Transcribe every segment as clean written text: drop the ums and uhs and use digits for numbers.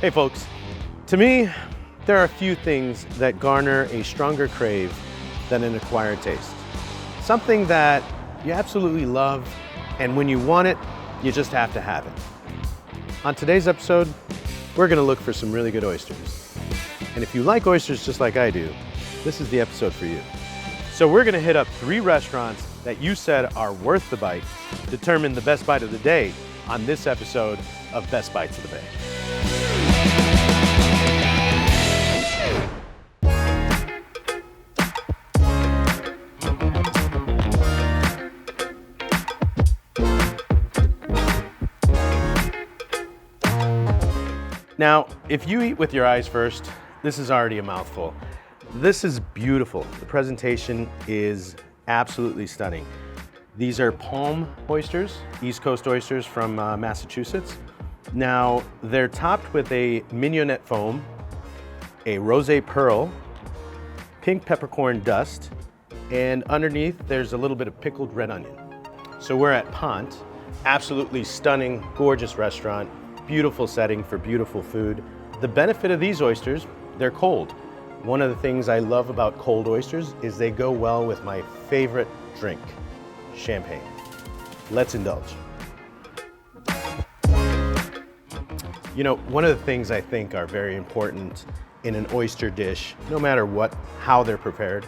Hey folks, to me, there are a few things that garner a stronger crave than an acquired taste. Something that you absolutely love, and when you want it, you just have to have it. On today's episode, we're gonna look for some really good oysters. And if you like oysters just like I do, this is the episode for you. So we're gonna hit up 3 restaurants that you said are worth the bite, determine the best bite of the day on this episode of Best Bites of the Bay. Now, if you eat with your eyes first, this is already a mouthful. This is beautiful. The presentation is absolutely stunning. These are palm oysters, East Coast oysters from Massachusetts. Now, they're topped with a mignonette foam, a rosé pearl, pink peppercorn dust, and underneath there's a little bit of pickled red onion. So we're at Ponte, absolutely stunning, gorgeous restaurant. Beautiful setting for beautiful food. The benefit of these oysters, they're cold. One of the things I love about cold oysters is they go well with my favorite drink, champagne. Let's indulge. You know, one of the things I think are very important in an oyster dish, no matter how they're prepared,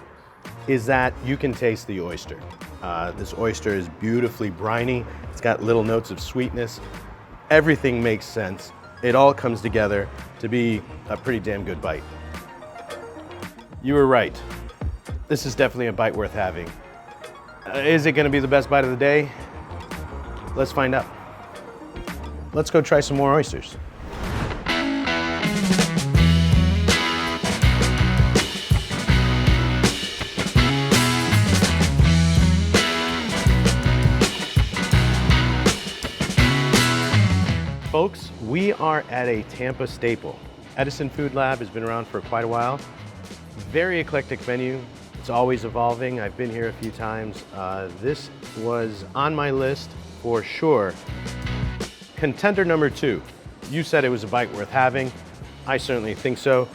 is that you can taste the oyster. This oyster is beautifully briny. It's got little notes of sweetness. Everything makes sense. It all comes together to be a pretty damn good bite. You were right. This is definitely a bite worth having. Is it gonna be the best bite of the day? Let's find out. Let's go try some more oysters. Folks, we are at a Tampa staple. Edison Food Lab has been around for quite a while. Very eclectic menu. It's always evolving. I've been here a few times. This was on my list for sure. Contender number 2. You said it was a bite worth having. I certainly think so.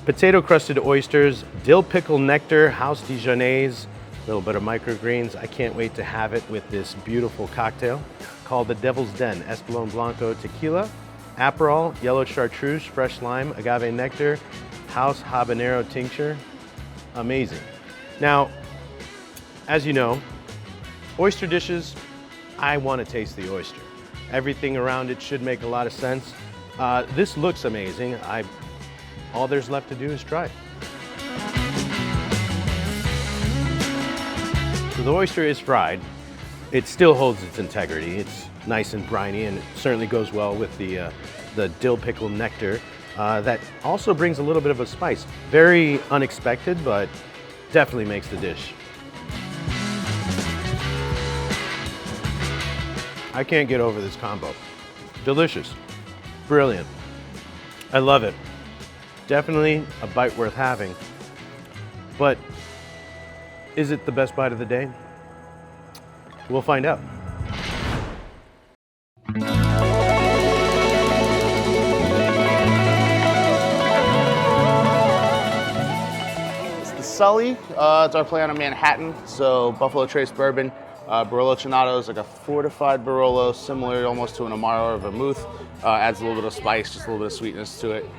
Potato-crusted oysters, dill pickle nectar, house Dijonnaise, a little bit of microgreens. I can't wait to have it with this beautiful cocktail called the Devil's Den, Espolón Blanco Tequila, Aperol, yellow chartreuse, fresh lime, agave nectar, house habanero tincture. Amazing. Now, as you know, oyster dishes, I want to taste the oyster. Everything around it should make a lot of sense. This looks amazing. All there's left to do is try. So the oyster is fried. It still holds its integrity. It's nice and briny, and it certainly goes well with the dill pickle nectar. That also brings a little bit of a spice. Very unexpected, but definitely makes the dish. I can't get over this combo. Delicious, brilliant. I love it. Definitely a bite worth having. But is it the best bite of the day? We'll find out. It's the Sully. It's our play on a Manhattan. So Buffalo Trace bourbon. Barolo Chinado is like a fortified Barolo, similar almost to an Amaro or vermouth. Adds a little bit of spice, just a little bit of sweetness to it.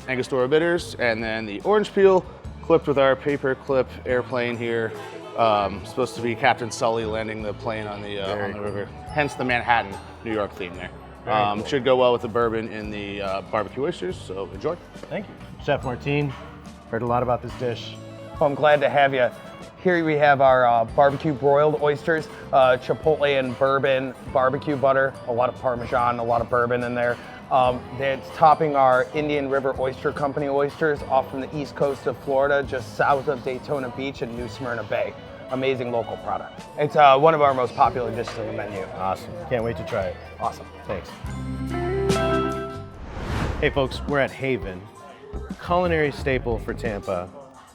Angostura bitters, and then the orange peel clipped with our paper clip airplane here. Supposed to be Captain Sully landing the plane on the river. Hence the Manhattan, New York theme there. Cool. Should go well with the bourbon in the barbecue oysters, so enjoy. Thank you. Chef Martin, heard a lot about this dish. Well, I'm glad to have you. Here we have our barbecue broiled oysters, chipotle and bourbon barbecue butter, a lot of Parmesan, a lot of bourbon in there. It's topping our Indian River Oyster Company oysters off from the east coast of Florida, just south of Daytona Beach and New Smyrna Bay. Amazing local product. It's one of our most popular dishes on the menu. Awesome. Can't wait to try it. Awesome. Thanks. Hey folks, we're at Haven, culinary staple for Tampa.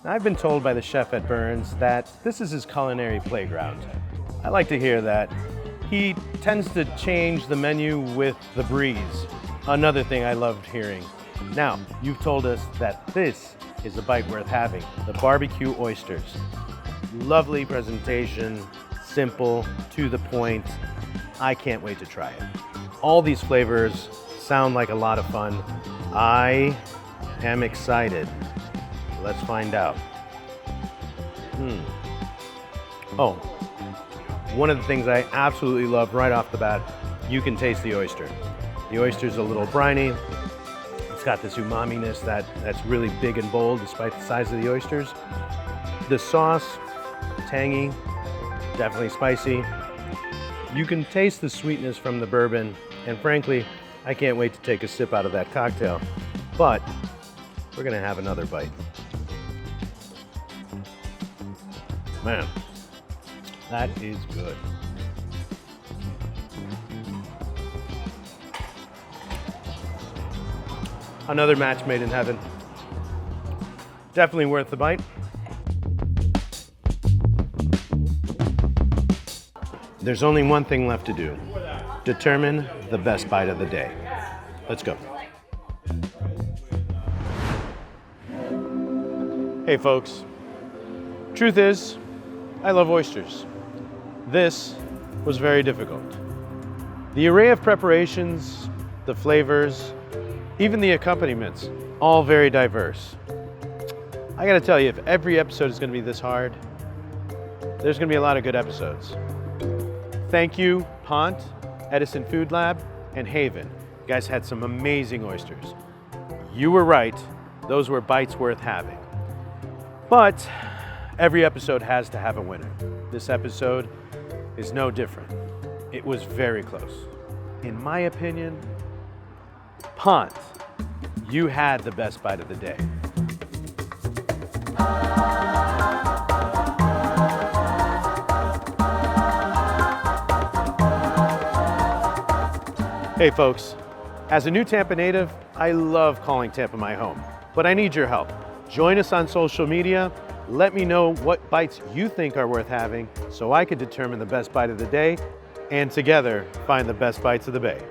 I've been told by the chef at Burns that this is his culinary playground. I like to hear that. He tends to change the menu with the breeze. Another thing I loved hearing. Now, you've told us that this is a bite worth having, the barbecue oysters. Lovely presentation, simple, to the point. I can't wait to try it. All these flavors sound like a lot of fun. I am excited. Let's find out. Oh, one of the things I absolutely love right off the bat, you can taste the oyster. The oyster's a little briny. It's got this umami-ness that's really big and bold despite the size of the oysters. The sauce, tangy, definitely spicy. You can taste the sweetness from the bourbon, and frankly, I can't wait to take a sip out of that cocktail. But we're gonna have another bite. Man, that is good. Another match made in heaven. Definitely worth the bite. There's only one thing left to do. Determine the best bite of the day. Let's go. Hey folks, truth is, I love oysters. This was very difficult. The array of preparations, the flavors, even the accompaniments, all very diverse. I gotta tell you, if every episode is gonna be this hard, there's gonna be a lot of good episodes. Thank you, Ponte, Edison Food Lab, and Haven. You guys had some amazing oysters. You were right, those were bites worth having. But every episode has to have a winner. This episode is no different. It was very close. In my opinion, Ponte, you had the best bite of the day. Hey folks, as a new Tampa native, I love calling Tampa my home, but I need your help. Join us on social media. Let me know what bites you think are worth having so I can determine the best bite of the day and together find the best bites of the Bay.